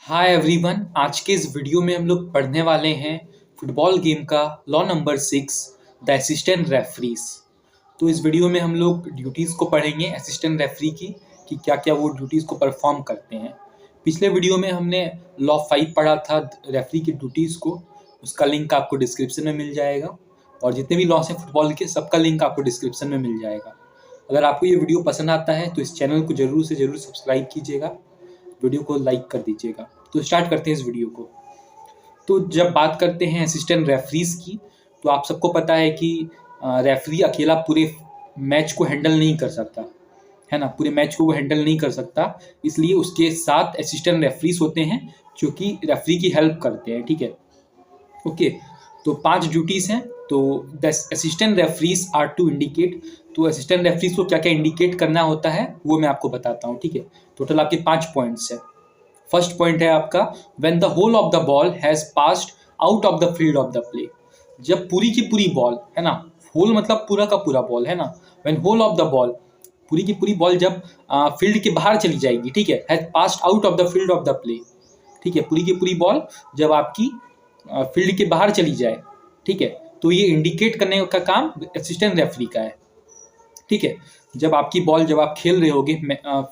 Hi everyone. आज के इस वीडियो में हम लोग पढ़ने वाले हैं फुटबॉल गेम का law number 6, the assistant referees. तो इस वीडियो में हम लोग ड्यूटीज़ को पढ़ेंगे असिस्टेंट रेफरी की कि क्या क्या वो ड्यूटीज़ को परफॉर्म करते हैं। पिछले वीडियो में हमने लॉ 5 पढ़ा था रेफरी की ड्यूटीज़ को, उसका लिंक आपको डिस्क्रिप्शन में मिल जाएगा। और जितने भी लॉस हैं फुटबॉल के सबका लिंक आपको डिस्क्रिप्शन में मिल जाएगा। अगर आपको ये वीडियो पसंद आता है तो इस चैनल को ज़रूर से ज़रूर सब्सक्राइब कीजिएगा, वीडियो को लाइक कर दीजिएगा। तो स्टार्ट करते हैं इस वीडियो को। तो जब बात करते हैं असिस्टेंट रेफरीज की, तो आप सबको पता है कि रेफरी अकेला पूरे मैच को हैंडल नहीं कर सकता, है ना। पूरे मैच को वो हैंडल नहीं कर सकता, इसलिए उसके साथ असिस्टेंट रेफरीज होते हैं जो कि रेफरी की हेल्प करते हैं, ठीक है। ओके, तो 5 ड्यूटीज़ हैं। तो the assistant referees are to indicate, तो असिस्टेंट रेफरीज को क्या क्या इंडिकेट करना होता है वो मैं आपको बताता हूँ, ठीक है। टोटल आपके 5 पॉइंट्स है। फर्स्ट पॉइंट है आपका when the whole of the ball has passed out of the field of the play. जब पूरी की पूरी बॉल, है ना, होल मतलब पूरा का पूरा बॉल, है ना। When whole of the ball, पूरी की पूरी बॉल जब फील्ड के बाहर चली जाएगी, ठीक है, has passed out of the field of the play, ठीक है। पूरी की पूरी बॉल जब आपकी फील्ड के बाहर चली जाए, ठीक है, तो ये इंडिकेट करने का काम असिस्टेंट रेफरी का है, ठीक है। जब आपकी बॉल, जब आप खेल रहे होगे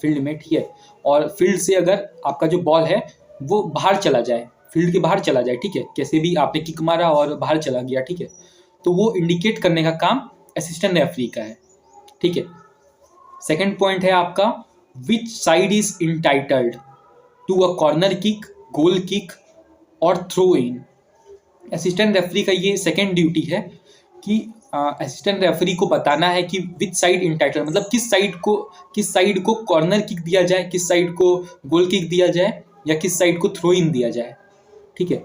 फील्ड में, ठीक है, और फील्ड से अगर आपका जो बॉल है वो बाहर चला जाए, फील्ड के बाहर चला जाए, ठीक है, कैसे भी आपने किक मारा और बाहर चला गया, ठीक है, तो वो इंडिकेट करने का काम असिस्टेंट रेफरी का है, ठीक है। सेकंड पॉइंट है आपका which side is entitled to a corner kick, goal kick और थ्रो इन। असिस्टेंट रेफरी का ये सेकंड ड्यूटी है कि असिस्टेंट रेफरी को बताना है कि विच साइड इंटाइटल, मतलब किस साइड को कॉर्नर किक दिया जाए, किस साइड को गोल किक दिया जाए, या किस साइड को थ्रो इन दिया जाए, ठीक है।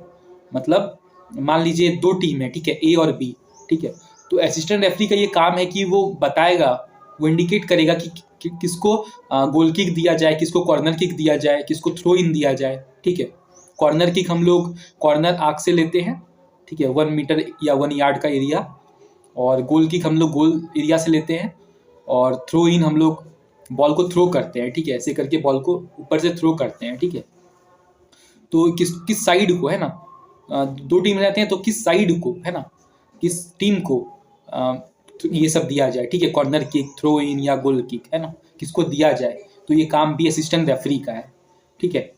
मतलब मान लीजिए 2 टीम है, ठीक है, ए और बी, ठीक है। तो असिस्टेंट रेफरी का ये काम है कि वो बताएगा, वो इंडिकेट करेगा कि किसको गोल किक दिया जाए, किसको कॉर्नर किक दिया जाए, किसको थ्रो इन दिया जाए, ठीक है। कॉर्नर किक हम लोग कॉर्नर आर्क से लेते हैं, ठीक है, 1 मीटर या 1 यार्ड का एरिया। और गोल किक हम लोग गोल एरिया से लेते हैं। और थ्रो इन हम लोग बॉल को थ्रो करते हैं, ठीक है, ऐसे करके बॉल को ऊपर से थ्रो करते हैं, ठीक है। तो किस किस साइड को, है ना, 2 टीम रहते हैं तो किस साइड को, है ना, किस टीम को ये सब दिया जाए, ठीक है, कॉर्नर किक, थ्रो इन या गोल किक, है ना, किसको दिया जाए, तो ये काम भी असिस्टेंट रेफरी का है, ठीक है।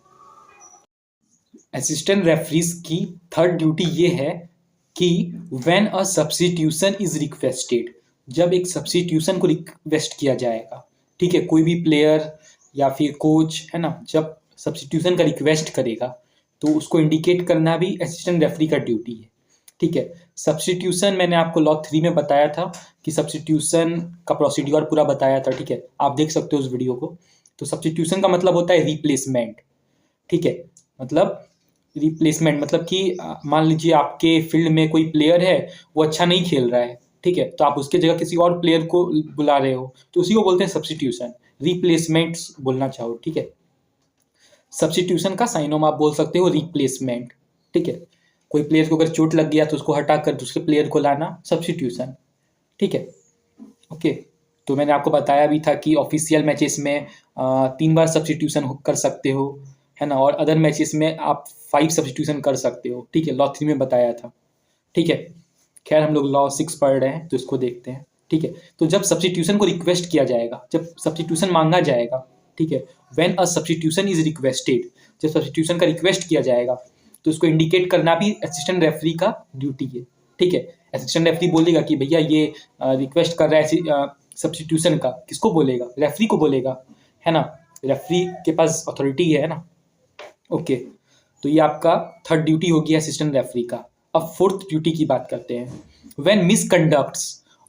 असिस्टेंट रेफरीज की थर्ड ड्यूटी ये है कि when a substitution is requested, जब एक सब्स्टिट्यूशन को रिक्वेस्ट किया जाएगा, ठीक है, कोई भी प्लेयर या फिर कोच, है ना, जब सब्स्टिट्यूशन का रिक्वेस्ट करेगा तो उसको इंडिकेट करना भी असिस्टेंट रेफरी का ड्यूटी है, ठीक है। सब्स्टिट्यूशन मैंने आपको लॉ 3 में बताया था कि सब्स्टिट्यूशन का प्रोसीड्योर पूरा बताया था, ठीक है, आप देख सकते हो उस वीडियो को। तो सब्स्टिट्यूशन का मतलब होता है रिप्लेसमेंट, ठीक है। मतलब रिप्लेसमेंट मतलब कि मान लीजिए आपके फील्ड में कोई प्लेयर है, वो अच्छा नहीं खेल रहा है, ठीक है, तो आप उसके जगह किसी और प्लेयर को बुला रहे हो, तो उसी को बोलते हैं सब्स्टिट्यूशन, रिप्लेसमेंट बोलना चाहो, ठीक है। सब्स्टिट्यूशन का साइनोम आप बोल सकते हो रिप्लेसमेंट, ठीक है। कोई प्लेयर को अगर चोट लग गया तो उसको हटाकर दूसरे प्लेयर को लाना, सब्स्टिट्यूशन, ठीक है। ओके, तो मैंने आपको बताया भी था कि ऑफिशियल मैचेस में 3 बार सब्स्टिट्यूशन कर सकते हो, है ना, और अदर मैचेस में आप 5 सब्स्टिट्यूशन कर सकते हो, ठीक है, लॉ 3 में बताया था, ठीक है। खैर हम लोग लॉ 6 पढ़ रहे हैं तो इसको देखते हैं, ठीक है। तो जब सब्स्टिट्यूशन को रिक्वेस्ट किया जाएगा, जब सब्स्टिट्यूशन मांगा जाएगा, ठीक है, when a substitution is requested, जब सब्स्टिट्यूशन का रिक्वेस्ट किया जाएगा तो उसको इंडिकेट करना भी असिस्टेंट रेफरी का ड्यूटी है, ठीक है। असिस्टेंट रेफरी बोलेगा कि भैया ये रिक्वेस्ट कर रहा है सब्स्टिट्यूशन का, किसको बोलेगा, रेफरी को बोलेगा, है ना, रेफरी के पास अथॉरिटी है ना। ओके, तो ये आपका थर्ड ड्यूटी होगी असिस्टेंट रेफरी का। अब फोर्थ ड्यूटी की बात करते हैं। व्हेन मिसकंडक्ट्स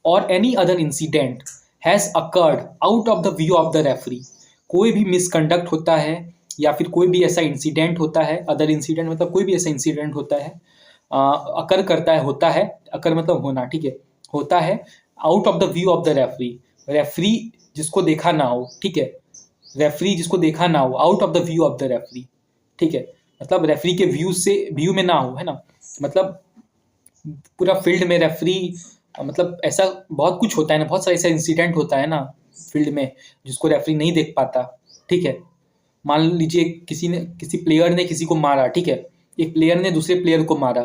और any other incident has occurred out of the view of the referee, कोई भी मिसकंडक्ट होता है या फिर कोई भी ऐसा इंसिडेंट होता है, अदर इंसिडेंट मतलब कोई भी ऐसा इंसिडेंट होता है, अकर करता है, होता है, अकर मतलब होना, ठीक है, होता है out of the view of the referee, referee जिसको देखा ना हो, ठीक है, रेफरी जिसको देखा ना हो, out of the view of the referee, ठीक है, मतलब रेफरी के व्यू में ना हो, है ना, मतलब पूरा फील्ड में रेफरी, मतलब ऐसा बहुत कुछ होता है ना, बहुत सारा ऐसा इंसिडेंट होता है ना फील्ड में जिसको रेफरी नहीं देख पाता, ठीक है। मान लीजिए किसी प्लेयर ने किसी को मारा, ठीक है, एक प्लेयर ने दूसरे प्लेयर को मारा,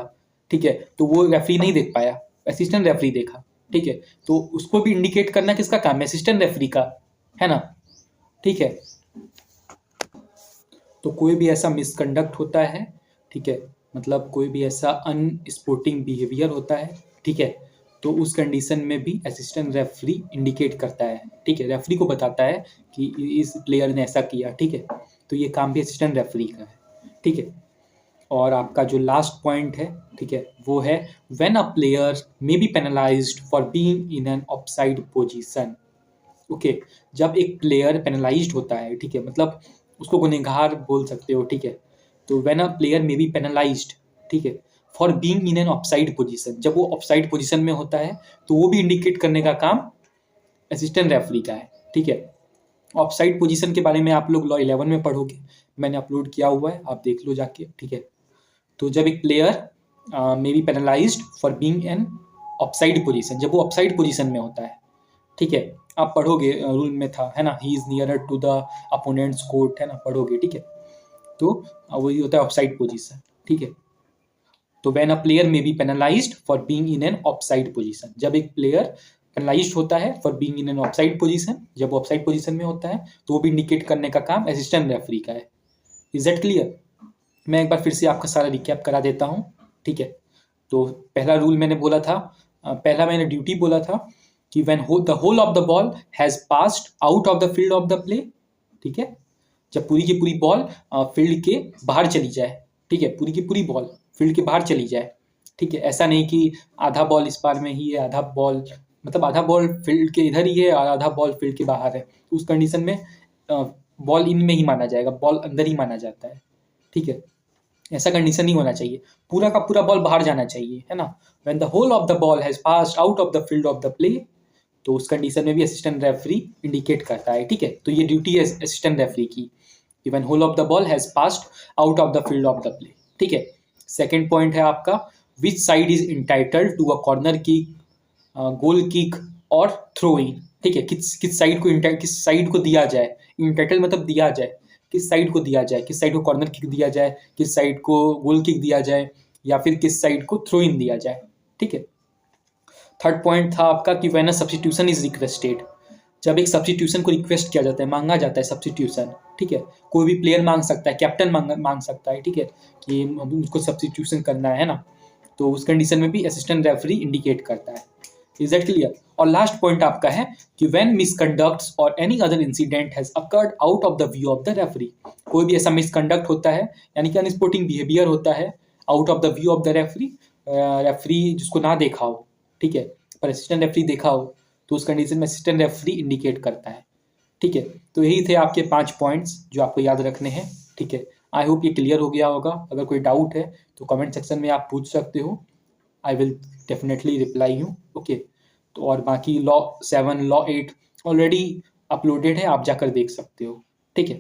ठीक है, तो वो रेफरी नहीं देख पाया, असिस्टेंट रेफरी देखा, ठीक है, तो उसको भी इंडिकेट करना किसका काम है, असिस्टेंट रेफरी का, है ना, ठीक है। तो कोई भी ऐसा मिसकंडक्ट होता है, ठीक है, मतलब कोई भी ऐसा अनस्पोर्टिंग बिहेवियर होता है, ठीक है, तो उस कंडीशन में भी असिस्टेंट रेफरी इंडिकेट करता है, ठीक है, रेफरी को बताता है कि इस प्लेयर ने ऐसा किया, ठीक है, तो ये काम भी असिस्टेंट रेफरी का है, ठीक है। और आपका जो लास्ट पॉइंट है, ठीक है, वो है when a player may be penalised for being in an offside position. Okay, जब एक प्लेयर पेनलाइज्ड होता है, ठीक है, मतलब उसको गुनहगार बोल सकते हो, ठीक है, तो when a player may be penalised, ठीक है, for being in an offside position, जब वो ऑफसाइड पोजीशन में होता है तो वो भी इंडिकेट करने का काम असिस्टेंट रेफरी का है, ठीक है। ऑफसाइड पोजीशन के बारे में आप लोग लॉ 11 में पढ़ोगे, मैंने अपलोड किया हुआ है, आप देख लो जाके, ठीक है। तो जब एक player may be penalised for being an offside position, जब वो ऑफसाइड पोजीशन में होता है, ठीक है, आप पढ़ोगे, रूल में था, है ना, he is nearer to the opponent's court, है ना, पढ़ोगे, ठीक है। तो वही होता है ऑफसाइड पोजीशन, ठीक है। तो when a player may be penalised for being in an offside position, जब एक प्लेयर पेनलाइज्ड होता है for being in an offside position, जब ऑफसाइड पोजीशन में होता है तो वो भी इंडिकेट करने का काम असिस्टेंट रेफरी का है। Is that clear? मैं एक बार फिर से आपका सारा रिकैप करा देता हूँ, ठीक है। तो पहला रूल मैंने बोला था, पहला मैंने ड्यूटी बोला था कि when the whole of the ball has passed out of the field of the play, ठीक है, जब पूरी की पूरी बॉल फील्ड के बाहर चली जाए, ठीक है, पूरी की पूरी बॉल फील्ड के बाहर चली जाए, ठीक है, ऐसा नहीं कि आधा बॉल इस पार में ही है, आधा बॉल, मतलब आधा बॉल फील्ड के इधर ही है और आधा बॉल फील्ड के बाहर है, उस कंडीशन में बॉल इन में ही माना जाएगा, बॉल अंदर ही माना जाता है, ठीक है। ऐसा कंडीशन नहीं होना चाहिए, पूरा का पूरा बॉल बाहर जाना चाहिए, है ना। When the whole of the ball has passed out of the field of the play, तो उस कंडीशन में भी असिस्टेंट रेफरी इंडिकेट करता है, ठीक है। तो ये ड्यूटी है असिस्टेंट रेफरी की, when whole of the ball has passed out of the field of the play, ठीक है। सेकेंड पॉइंट है आपका which side is entitled to a corner kick, goal kick और थ्रो इन, ठीक है, किस साइड को दिया जाए, इंटाइटल मतलब दिया जाए, किस साइड को दिया जाए, किस साइड को कॉर्नर किक दिया जाए, किस साइड को गोल किक दिया जाए, या फिर किस साइड को थ्रो इन दिया जाए, ठीक है। थर्ड पॉइंट था आपका कि when a substitution is requested, जब एक सब्स्टिट्यूशन को रिक्वेस्ट किया जाता है, मांगा जाता है सब्स्टिट्यूशन, ठीक है, कोई भी प्लेयर मांग सकता है, कैप्टन मांग सकता है, ठीक है, कि उसको सब्स्टिट्यूशन करना है ना, तो उस कंडीशन में भी असिस्टेंट रेफरी इंडिकेट करता है। Is that clear? और लास्ट पॉइंट आपका है कि व्हेन मिसकंडक्ट्स और any other incident has occurred out of the view of the referee, कोई भी ऐसा मिसकंडक्ट होता है, यानी कि अनस्पोर्टिंग बिहेवियर होता है out of the view of the referee, referee जिसको ना देखा हो, ठीक है, पर असिस्टेंट रेफरी देखा हो, तो उस कंडीशन में असिस्टेंट रेफरी इंडिकेट करता है, ठीक है। तो यही थे आपके 5 पॉइंट्स जो आपको याद रखने हैं, ठीक है। आई होप ये क्लियर हो गया होगा। अगर कोई डाउट है तो कमेंट सेक्शन में आप पूछ सकते हो, I will definitely reply you, okay. तो और बाकी लॉ 7 लॉ 8 ऑलरेडी अपलोडेड है, आप जाकर देख सकते हो, ठीक है।